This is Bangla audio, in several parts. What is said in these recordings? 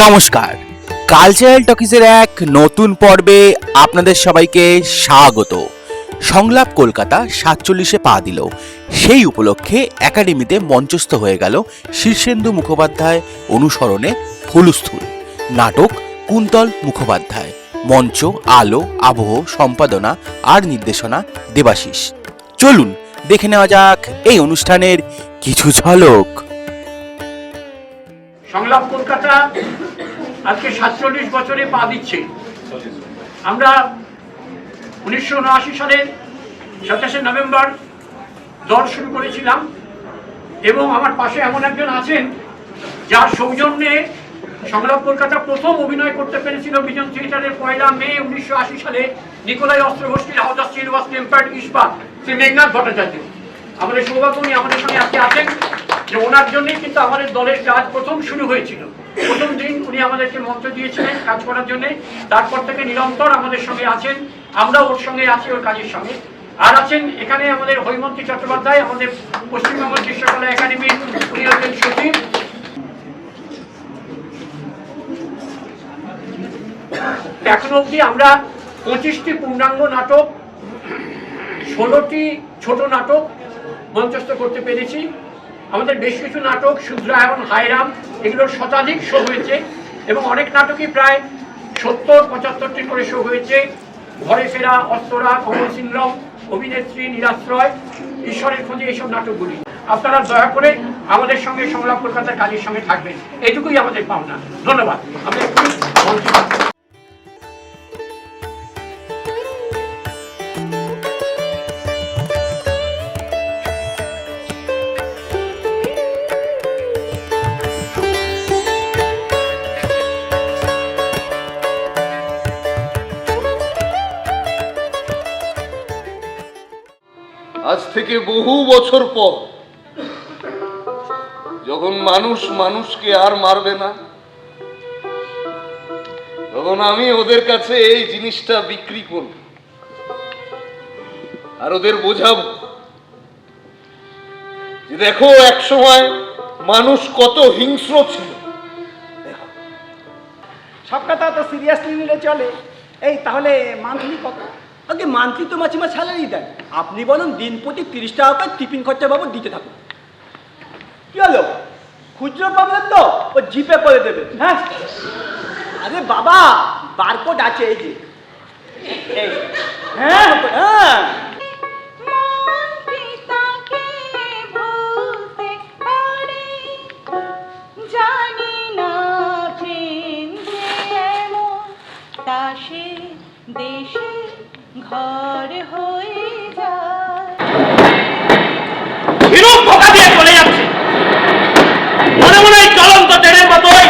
নমস্কার, কালচারাল টকিজের এক নতুন পর্বে আপনাদের সবাইকে স্বাগত। সংলাপ কলকাতা 47-এ পা দিল, সেই উপলক্ষে একাডেমিতে মঞ্চস্থ হয়ে গেল শীর্ষেন্দু মুখোপাধ্যায় অনুসরণে হুলস্থুল নাটক কুন্তল মুখোপাধ্যায়। মঞ্চ, আলো, আবহ, সম্পাদনা আর নির্দেশনা দেবাশিস। চলুন দেখে নেওয়া যাক এই অনুষ্ঠানের কিছু ঝলক। সংলাপ কলকাতা আজকে 47 বছরে পা দিচ্ছে। আমরা 1979 সালের 27শে নভেম্বর দল শুরু করেছিলাম এবং আমার পাশে এমন একজন আছেন যার সৌজন্যে সংলাপ কলকাতা প্রথম অভিনয় করতে পেরেছিল বিজন থিয়েটারের 1 মে 1980 সালে নিকোলাই অস্ত্রগোষ্ঠীর হাউস শ্রীনিবাস টেম্পার্ড ইস্পাত শ্রী মেঘনাথ ভট্টাচার্য। আমাদের সৌভাগ্য উনি আমাদের সঙ্গে আজকে আছেন যে ওনার জন্যই কিন্তু আমাদের দলের কাজ প্রথম শুরু হয়েছিল। প্রথম দিন উনি আমাদেরকে মঞ্চ দিয়েছিলেন কাজ করার জন্য, তারপর থেকে নিরন্তর আমাদের সঙ্গে আছেন, আমরা ওর সঙ্গে আছি ওর কাজের সঙ্গে। আর আছেন এখানে আমাদের হৈমন্তী চট্টোপাধ্যায়, আমাদের পশ্চিমবঙ্গ দৃশ্যকলা একাডেমির উনি হচ্ছেন সচিব। এখন অবধি আমরা 25টি পূর্ণাঙ্গ নাটক, 16টি ছোট নাটক মঞ্চস্থ করতে পেরেছি। আমাদের বেশ কিছু নাটক শুদ্রায়ন, হায়রাম এগুলোর শতাধিক শো হয়েছে এবং অনেক নাটকই প্রায় 70-75টি করে শো হয়েছে। ঘরে ফেরা, অস্তরা, কমল সিংরম, অভিনেত্রী, নিরাশ্রয়, ঈশ্বরের খোঁজে, এইসব নাটকগুলি। আপনারা দয়া করে আমাদের সঙ্গে সংলাপ কলকাতার কাজের সঙ্গে থাকবেন, এইটুকুই আমাদের পাওনা। ধন্যবাদ। আজ থেকে বহু বছর পর যখন মানুষ মানুষকে আর মারবে না, তখন আমি ওদের কাছে এই জিনিসটা বিক্রি করব আর ওদের বোঝাবো যে দেখো এক সময় মানুষ কত হিংস্র ছিল। সব কথা তো সিরিয়াসলি নিলে চলে। এই তাহলে মান্থলি কত? আগে মান্থলি তো মাঝে স্যালারি দেন, আপনি বলুন দিন প্রতি 30 টাকা করে টিফিন খরচা বাবদ দিতে থাকুন। কি হলো, খুচরো পাবলেন তো ও জিপে করে দেবে। হ্যাঁ আরে বাবা, বারকোড আছে এই যে। হ্যাঁ হ্যাঁ দেশে ঘর হয়ে যায়। ঝিনুক ধোকা দিয়ে চলে যাচ্ছে, মনে মনে চলন্ত ট্রেনের মতোই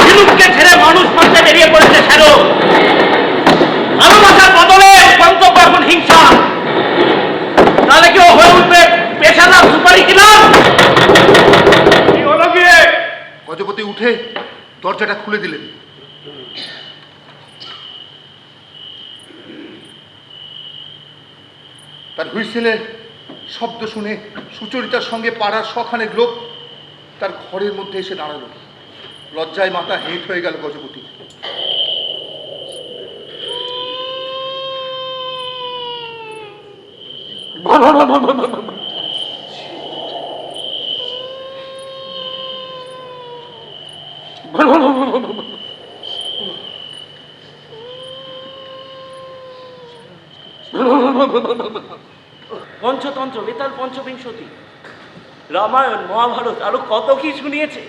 ঝিনুককে ছেড়ে মানুষ মারতে বেরিয়ে পড়েছে শ্যারো। ভালোবাসার বদলে গন্তব্য এখন হিংসা। তাহলে কেউ হয়ে উঠবে পেশাদার সুপারি কিলার। কি হলো গিয়ে? গজপতি উঠে দরজাটা খুলে দিলেন। তার হুইসেলের শব্দ শুনে সুচরিতার সঙ্গে পাড়ার শখানেক লোক তার ঘরের মধ্যে এসে দাঁড়ালো। লজ্জায় মাথা হেঁট হয়ে গেল গজপতি। পঞ্চতন্ত্র, বেতাল পঞ্চবিংশতি, রামায়ণ, মহাভারত আরো কত কি শুনিয়েছে।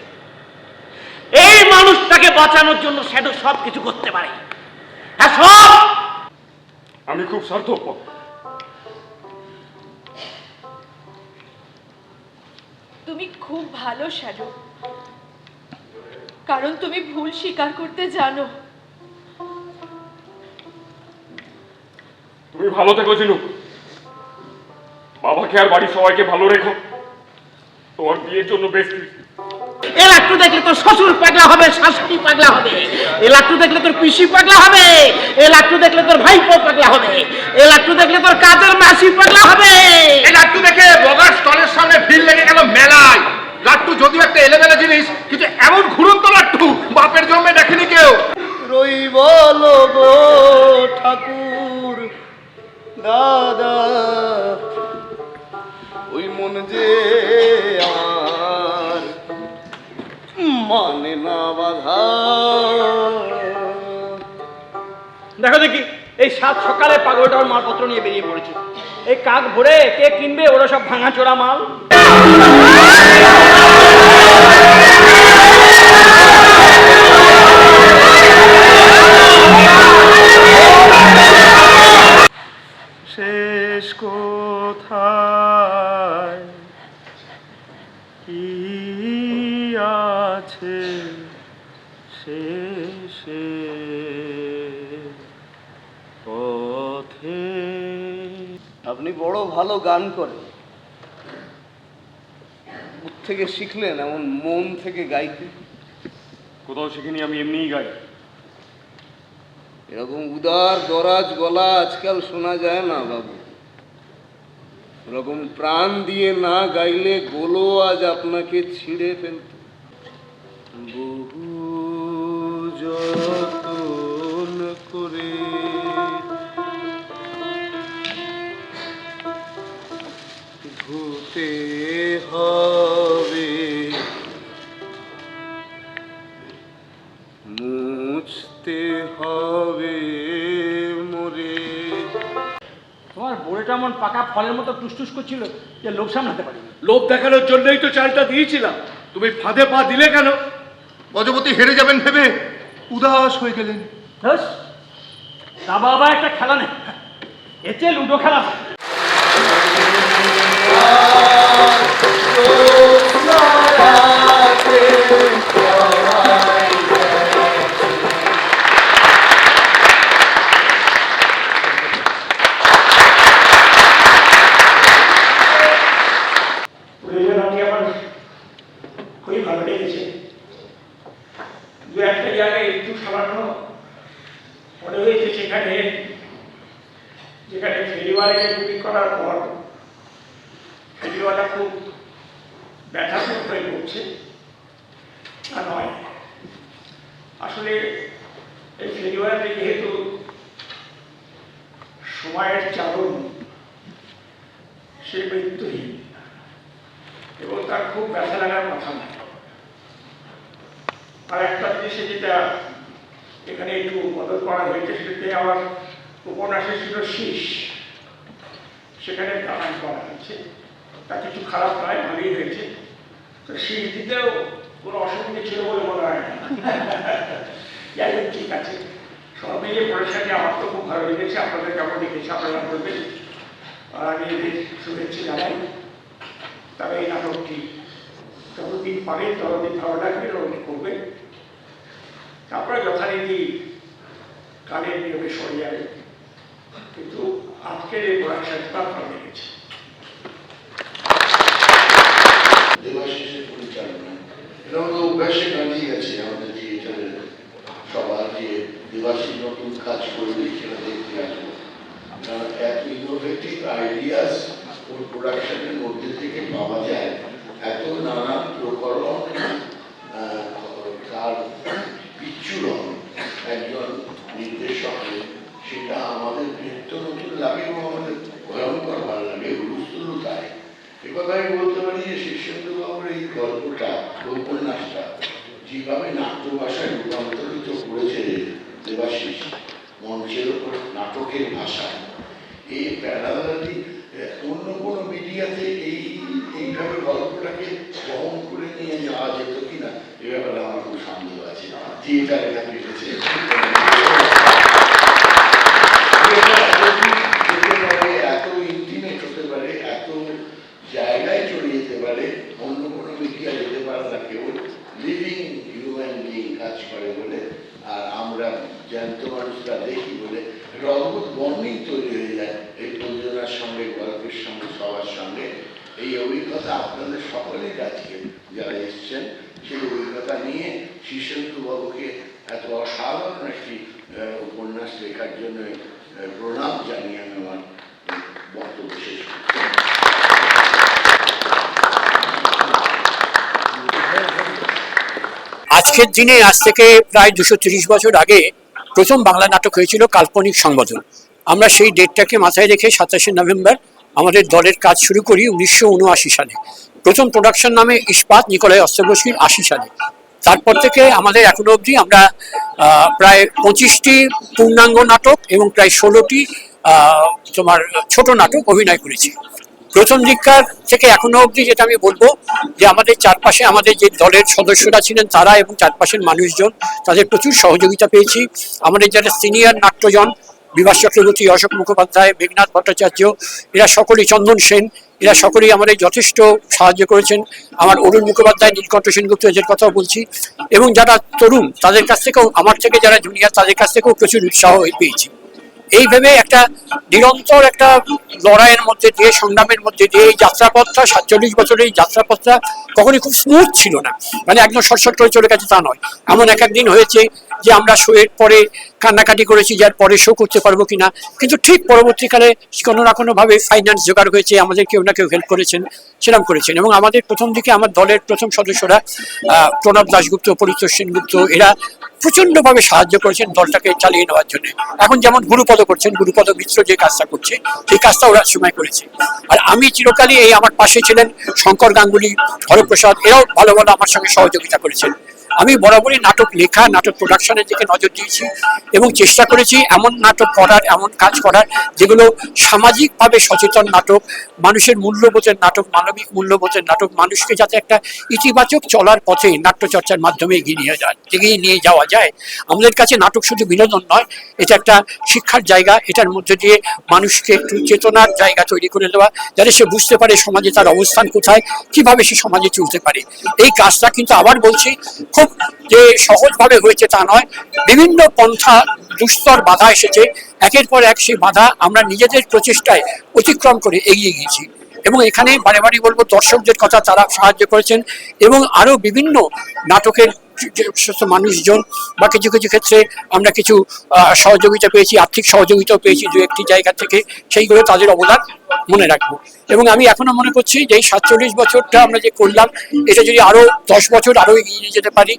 এই মানুষটাকে বাঁচানোর জন্য শ্যাডো সব কিছু করতে পারে। হ্যাঁ সব। আমি খুব স্বার্থপর। তুমি খুব ভালো শ্যাডো, কারণ তুমি ভুল স্বীকার করতে জানো। তুমি ভালো থেকো ঝিনুক, বাবাকে আর বাড়ির সবাইকে ভালো রেখো। তোমার বিয়ের জন্য বেশ। এ লাট্টু দেখলে তোর শ্বশুর পাগলা হবে, শাশুড়ি পাগলা হবে। এ লাট্টু দেখলে তোর পিসি পাগলা হবে। এ লাট্টু দেখলে তোর ভাইপো পাগলা হবে। এ লাট্টু দেখলে তোর কাজের মাসি পাগলা হবে। এই লাট্টু দেখে বগার স্টলের সামনে ভিড় লেগে গেল মেলায়। লাট্টু যদিও একটা এলেমেলে জিনিস, কিন্তু এমন ঘুরন্ত লাট্টু বাপের জন্মে ওই মন যে আমার মানে না বাধা। দেখো দেখি এই সাত সকালে পাগলটার মালপত্র নিয়ে বেরিয়ে পড়েছে। এই কাক ভরে কে কিনবে? ওরা সব ভাঙা চোরা মাল। শেষ কোথায় কি আছে শেষে পথে। আপনি বড় ভালো গান করেন, থেকে শিখলেন এমন মন থেকে গাইতে? কোথাও শিখিনি, আমি এমনিই গাই। এরকম উদার দরাজ গলা আজকাল শোনা যায় না বাবু। এরকম প্রাণ দিয়ে না গাইলে গোলো আজ আপনাকে ছিঁড়ে ফেলত। বহু যতন করে ধুতে হবে, মুছতে হবে মোরে। তোমার বোড়েটা এমন পাকা ফলের মতো টুসটুস করছিল যে লোভ সামলাতে পারিনি। লোভ দেখানোর জন্যই তো চালটা দিয়েছিলাম, তুমি ফাঁদে পা দিলে কেন? গজপতি হেরে যাবেন ভেবে উদাস হয়ে গেলেন। ধস, তা বাবা একটা খেলা নেই, এতে লুডো খেলা। খুবই ভালো লেগেছে। দু একটা জায়গায় একটু সামান্য মনে হয়েছে সেখানে, যেখানে ফেরিওয়ালাকে বুকিং করার পর ফেরিওয়ালা খুব ব্যথাপূর্ণ হয়ে পড়ছে। তা নয়, আসলে এই ফেরিওয়ালাটি যেহেতু সময়ের চালন, সে মৃত্যুহীন এবং তার খুব ব্যথা লাগার কথা নয়। আর একটা জিনিসে যেটা এখানে একটু বদল করা হয়েছে, সেটাতে আমার উপন্যাসের ছিল শীষ, সেখানে দাঁড়ান করা হয়েছে। তা কিছু খারাপ নয়, ভালোই হয়েছে। তো শীষ দিতেও কোনো অসুবিধা ছিল বলে মনে হয় না। যাই হোক, ঠিক আছে। সব মিলিয়ে পড়াশোনাটি আমার তো খুব ভালো লেগেছে। আপনাদের কেমন লিখেছে আপনারা বলবেন, আর আমি এদের শুভেচ্ছা জানাই। তবে এই নাটকটি যতদিন পারে ততদিন ভালো লাগবে, রোধ করবে, তারপরে যথারীতি কালের নিয়মে সরে যাবে। কিন্তু আজকের এই প্রোডাকশনটা ভালো লেগেছে। দেবাশিসের পরিচালনা এটা আমাদের অভ্যাসে দাঁড়িয়ে গেছে আমাদের থিয়েটারের সবার, যে দেবাশিস নতুন কাজ করলেই সেটা দেখতে আসবো। কারণ এত ইনোভেটিভ আইডিয়াস ওর প্রোডাকশনের মধ্যে থেকে পাওয়া যায়, এত নানান প্রকরণ, তার বিচ্ছুরণ একজন নির্দেশকের, সেটা আমাদের নিত্য নতুন লাগে এবং আমাদের ভয়ঙ্কর ভালো লাগে, হুলস্থুলও তাই। এ কথা আমি বলতে পারি যে শীর্ষেন্দুবাবুর এই গল্পটা, উপন্যাসটা যেভাবে নাট্য ভাষায় রূপান্তরিত করেছে দেবাশিস, মঞ্চের ওপর নাটকের ভাষা, এই প্যারালালি অন্য কোনো মিডিয়াতে এইভাবে গল্পটাকে বহন করে নিয়ে যাওয়া যেত কিনা, এ ব্যাপারে আমার খুব সন্দেহ আছে। থিয়েটার এটা পেরেছে, এত ইন্টিমেট হতে পারে, এত জায়গায় চলে যেতে পারে, অন্য কোনো মিডিয়া যেতে পারে না। কেবল লিভিং হিউম্যান বিং কাজ করে বলে, আর আমরা জ্যান্ত মানুষরা দেখি বলে একটা অদ্ভুত বন্ডিং তৈরি হয়ে যায় এই প্রযোজনার সঙ্গে, গল্পের সঙ্গে, সবার সঙ্গে। এই অভিজ্ঞতা আপনাদের সকলেই আজকে যারা এসছেন, সেই অভিজ্ঞতা নিয়ে শীর্ষেন্দুবাবুকে এত অসাধারণ একটি উপন্যাস লেখার জন্য প্রণাম জানিয়ে আমি আমার বক্তব্য শেষ করছি। আজকের দিনে, আজ থেকে প্রায় 230 বছর আগে প্রথম বাংলা নাটক হয়েছিল কাল্পনিক সংবোধন। আমরা সেই ডেটটাকে মাথায় রেখে 27শে নভেম্বর আমাদের দলের কাজ শুরু করি 1979 সালে। প্রথম প্রোডাকশন নামে ইস্পাত, নিকোলাই অস্ত্রবসির 80 সালে। তারপর থেকে আমাদের এখনো অবধি আমরা প্রায় 25টি পূর্ণাঙ্গ নাটক এবং প্রায় 16টি তোমার ছোট নাটক অভিনয় করেছি। প্রথম দিককার থেকে এখনো অবধি যেটা আমি বলবো যে আমাদের চারপাশে আমাদের যে দলের সদস্যরা ছিলেন তারা এবং চারপাশের মানুষজন তাদের প্রচুর সহযোগিতা পেয়েছি। আমাদের যারা সিনিয়র নাট্যজন, বিভাস চক্রবর্তী, অশোক মুখোপাধ্যায়, মেঘনাথ ভট্টাচার্য, এরা সকলেই, চন্দন সেন, এরা সকলেই আমাদের যথেষ্ট সাহায্য করেছেন। আমার অরুণ মুখোপাধ্যায়, নীলকণ্ঠ সেনগুপ্ত, এদের কথাও বলছি। এবং যারা তরুণ তাদের কাছ থেকেও, আমার থেকে যারা জুনিয়র তাদের কাছ থেকেও প্রচুর উৎসাহ পেয়েছি। এইভাবে একটা নিরন্তর একটা লড়াইয়ের মধ্যে দিয়ে, সংগ্রামের মধ্যে দিয়ে এই যাত্রাপথটা, 47 বছরের এই যাত্রাপথটা কখনই খুব স্মুথ ছিল না, মানে একদম শর্টশট করে চলে গেছে তা নয়। এমন এক একদিন হয়েছে যে আমরা শোয়ের পরে কান্নাকাটি করেছি যে আর পরে শো করতে পারবো কিনা, কিন্তু ঠিক পরবর্তীকালে কোনো না কোনোভাবে ফাইন্যান্স জোগাড় হয়েছে, আমাদের কেউ না কেউ হেল্প করেছেন, সেরকম করেছেন। এবং আমাদের প্রথম দিকে আমার দলের প্রথম সদস্যরা প্রণব দাশগুপ্ত, পরিতোষ সেনগুপ্ত, এরা প্রচন্ডভাবে সাহায্য করেছেন দলটাকে চালিয়ে নেওয়ার জন্য। এখন যেমন গুরুপদ করছেন, গুরুপদ মিত্র যে কাজটা করছে সেই কাজটা ওরা সময় করেছে। আর আমি চিরকালই এই আমার পাশে ছিলেন শঙ্কর গাঙ্গুলি, হরপ্রসাদ, এরাও ভালো ভালো আমার সঙ্গে সহযোগিতা করেছেন। আমি বরাবরই নাটক লেখা, নাটক প্রোডাকশনের দিকে নজর দিয়েছি এবং চেষ্টা করেছি এমন নাটক করার, এমন কাজ করার যেগুলো সামাজিকভাবে সচেতন নাটক, মানুষের মূল্যবোধের নাটক, মানবিক মূল্যবোধের নাটক, মানুষকে যাতে একটা ইতিবাচক চলার পথে নাট্যচর্চার মাধ্যমে এগিয়ে নিয়ে যাওয়া যায়। আমাদের কাছে নাটক শুধু বিনোদন নয়, এটা একটা শিক্ষার জায়গা। এটার মধ্যে দিয়ে মানুষকে একটু চেতনার জায়গা তৈরি করে দেওয়া, যাতে সে বুঝতে পারে সমাজে তার অবস্থান কোথায়, কিভাবে সে সমাজে চলতে পারে। এই কাজটা কিন্তু আবার বলছি খুব যে সহজভাবে হয়েছে তা নয়, বিভিন্ন পন্থা দুস্তর বাধা এসেছে, একের পর এক সেই বাধা আমরা নিজেদের প্রচেষ্টায় অতিক্রম করে এগিয়ে গিয়েছি। এবং এখানে বারে বারে বলবো দর্শকদের কথা, তারা সাহায্য করেছেন এবং আরো বিভিন্ন নাটকের মানুষজন বা কিছু কিছু ক্ষেত্রে আমরা কিছু সহযোগিতা পেয়েছি, আর্থিক সহযোগিতাও পেয়েছি দু একটি জায়গা থেকে, সেইগুলো তাদের অবদান মনে রাখবো। এবং আমি এখনো মনে করছি যে এই 47 বছরটা আমরা যে করলাম, এটা যদি আরো 10 বছর আরো এগিয়ে নিয়ে যেতে পারি,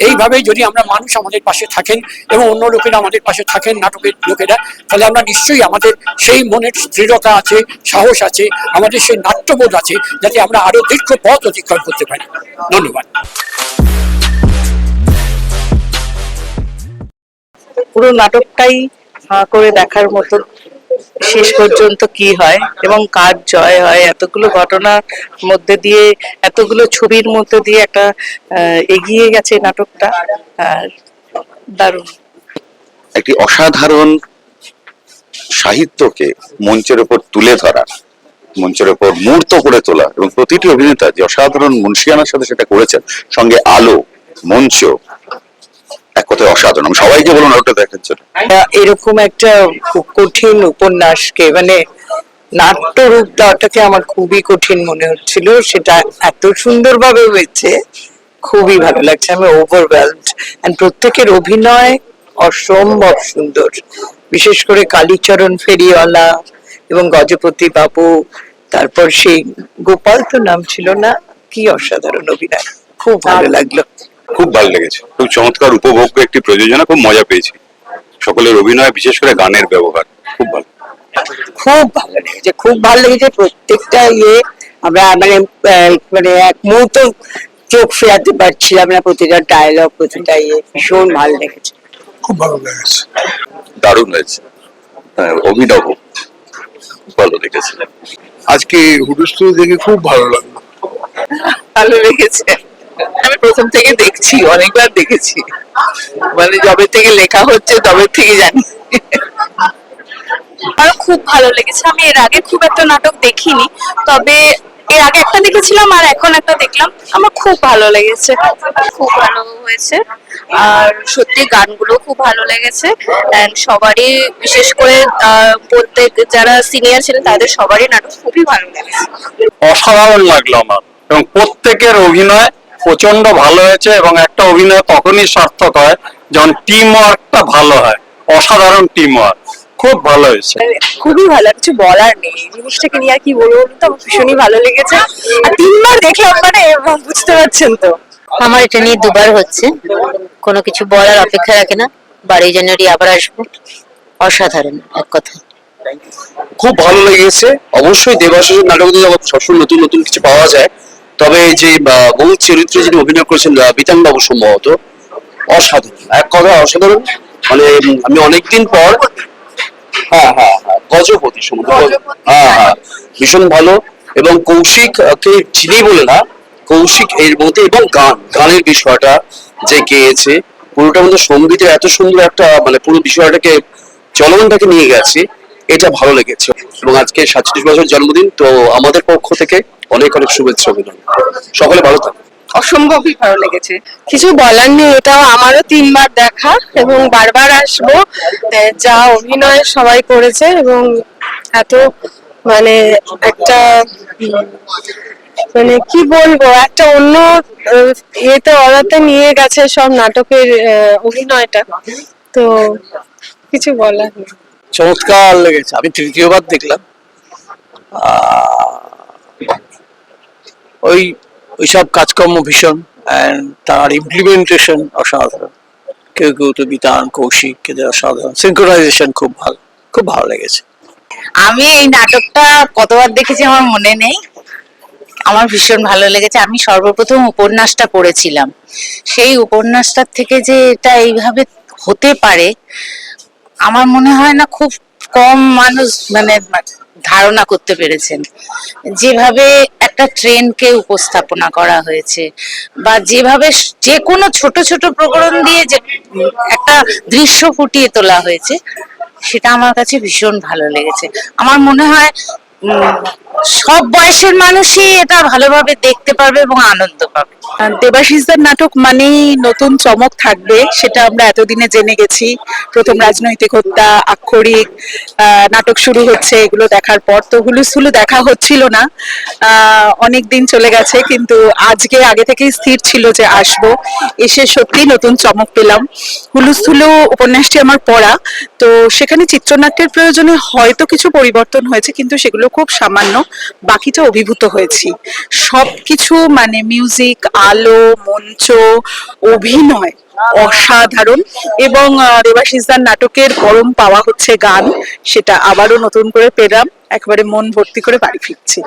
এইভাবেই যদি আমরা, মানুষ আমাদের পাশে থাকেন এবং অন্য লোকেরা আমাদের পাশে থাকেন, নাটকের লোকেরা, তাহলে আমরা নিশ্চয়ই, আমাদের সেই মনের দৃঢ়তা আছে, সাহস আছে, আমাদের সেই নাট্যবোধ আছে, যাতে আমরা আরো দীর্ঘ পথ অতিক্রম করতে পারি। ধন্যবাদ। পুরো নাটকটাই করে দেখার মতো, শেষ পর্যন্ত কি হয় এবং কার জয় হয়, এতগুলো ঘটনার মধ্যে দিয়ে, এতগুলো ছবির মধ্যে দিয়ে একটা এগিয়ে গেছে নাটকটা। আর দারুণ একটি অসাধারণ সাহিত্যকে মঞ্চের উপর তুলে ধরা, মঞ্চের উপর মূর্ত করে তোলা, এবং প্রতিটি অভিনেতা যে অসাধারণ মুন্সিয়ানার সাথে সেটা করেছেন, সঙ্গে আলো, মঞ্চ, এক কথায় অসাধারণ। সবাইকে বলুন ওটা দেখার জন্য। এরকম একটা কঠিন উপন্যাসকে, মানে নাট্য রূপ দেওয়াটাকে আমার খুবই কঠিন মনে হচ্ছিল, সেটা এত সুন্দরভাবে হয়েছে, খুবই ভালো লাগছে। আমি ওভারওয়েলমড। এন্ড প্রত্যেকের অভিনয় অসম্ভব সুন্দর, বিশেষ করে কালীচরণ ফেরিওয়ালা এবং গজপতি বাবু, তারপর সেই গোপাল তো নাম ছিল না, কি অসাধারণ অভিনয়, খুব ভালো লাগলো। খুব ভালো লেগেছে, খুব চমৎকার উপভোগ্য একটি প্রযোজনা, খুব মজা পেয়েছি। সকলের অভিনয়, বিশেষ করে গানের ব্যবহার খুব ভালো, খুব ভালো লেগেছে, খুব ভালো লেগেছে। প্রত্যেকটা আমরা মানে এক মুহূর্ত চোখ ফেরাতে পারছিলাম না, প্রতিটা ডায়লগ, প্রতিটা ভীষণ ভালো লেগেছে। খুব ভালো লেগেছে, দারুণ হয়েছে, অভিনব ভালো লেগেছে। আজকে হুডুস্থুল দেখে খুব ভালো লাগলো। ভালো লেগেছে, আমি প্রথম থেকে দেখছি, অনেকবার দেখেছি, মানে যবে থেকে লেখা হচ্ছে তবে থেকে জানি। আমার খুব ভালো লেগেছে। আমি এর আগে খুব একটা নাটক দেখিনি, তবে এর আগে একটা দেখেছিলাম আর এখন একটা দেখলাম, আমার খুব ভালো লেগেছে। খুব ভালো হয়েছে, আর সত্যি গানগুলো খুব ভালো লেগেছে। সবারই, বিশেষ করে প্রত্যেক যারা সিনিয়র ছিলেন তাদের সবারই নাটক খুবই ভালো লেগেছে। অসাধারণ লাগলো আমার, এবং প্রত্যেকের অভিনয় প্রচন্ড ভালো হয়েছে। এবং একটা অভিনয় তখনই সার্থক হয় যখন টিম ওয়ার্কটা ভালো হয়। অসাধারণ টিম ওয়ার্ক, খুব ভালো হয়েছে, খুবই ভালো, কিছু বলার নেই। এই জিনিসটাকে নিয়ে আর কি বলবো, তো আমার ভীষণই ভালো লেগেছে। আর 3 বার দেখলাম, মানে বুঝতে পারছেন তো। আমার এটা নিয়ে 2 বার হচ্ছে, কোনো কিছু বলার অপেক্ষা রাখে না। 12 জানুয়ারি আবার আসবো। অসাধারণ এক কথা। খুব ভালো লেগেছে। অবশ্যই দেবাশিসের নাটক দিয়ে সবসময় নতুন নতুন কিছু পাওয়া যায়, তবে যে মূল চরিত্রে যিনি অভিনয় করেছেন বিতান বাবু সম্ভবত, অসাধারণ, এক কথা অসাধারণ। মানে আমি অনেকদিন পর, গজপতি সম্ভবত, ভীষণ ভালো। এবং কৌশিক কে চিনি বলে না, কৌশিক এর মধ্যে, এবং গানের বিষয়টা যে গেয়েছে পুরোটার মধ্যে, সঙ্গীতের এত সুন্দর একটা মানে পুরো বিষয়টাকে চলমানটাকে নিয়ে গেছে, এটা ভালো লেগেছে। এবং আজকে 47 বছর জন্মদিন, তো আমাদের পক্ষ থেকে অনেক অনেক শুভেচ্ছা অভিনন্দন। সকলে ভালো থাকুন। অসম্ভবই ভালো লেগেছে। কিছু বলার নেই, এটাও আমারও 3বার দেখা এবং বারবার আসবো। যা অভিনয় সবাই করেছে এবং এত মানে একটা মানে কি বলবো, একটা অন্য ইয়েতে অর্ডারতে নিয়ে গেছে সব নাটকের অভিনয়টা, তো কিছু বলার নেই। চমৎকার লেগেছে, আমি তৃতীয়বার দেখলাম। ওইসব কাজকর্ম ভীষণ, তার ইমপ্লিমেন্টেশন অসাধারণ। কেউ কেউ তো বিতান, কৌশিক, কেউ অসাধারণ, সিনক্রোনাইজেশন খুব ভালো লেগেছে। আমি এই নাটকটা কতবার দেখেছি আমার মনে নেই, আমার ভীষণ ভালো লেগেছে। আমি সর্বপ্রথম উপন্যাসটা পড়েছিলাম, সেই উপন্যাসটার থেকে যে এটা এইভাবে হতে পারে আমার মনে হয় না, খুব কম মানুষ মানে ধারণা করতে পেরেছেন। যেভাবে একটা ট্রেনকে উপস্থাপনা করা হয়েছে, বা যেভাবে যে কোনো ছোট ছোট প্রকরণ দিয়ে যে একটা দৃশ্য ফুটিয়ে তোলা হয়েছে, সেটা আমার কাছে ভীষণ ভালো লেগেছে। আমার মনে হয় সব বয়সের মানুষই এটা ভালোভাবে দেখতে পারবে এবং আনন্দ পাবে। দেবাশিসদার নাটক মানেই নতুন চমক থাকবে, সেটা আমরা এতদিনে জেনে গেছি। প্রথম রাজনৈতিক হত্যা, আক্ষরিক, নাটক শুরু হচ্ছে, এগুলো দেখার পর তো হুলুস্থুলু দেখা হচ্ছিল না, অনেক দিন চলে গেছে, কিন্তু আজকে আগে থেকেই স্থির ছিল যে আসবো। এসে সত্যি নতুন চমক পেলাম। হুলুস্থুলু উপন্যাসটি আমার পড়া, তো সেখানে চিত্রনাট্যের প্রয়োজনে হয়তো কিছু পরিবর্তন হয়েছে, কিন্তু সেগুলো খুব সামান্য, বাকিটা অভিভূত হয়েছি। সবকিছু মানে মিউজিক, আলো, মঞ্চ, অভিনয় অসাধারণ। এবং দেবাশিসদার নাটকের পরম পাওয়া হচ্ছে গান, সেটা আবারও নতুন করে পেলাম, একবারে মন ভর্তি করে বাড়ি ফিরছি।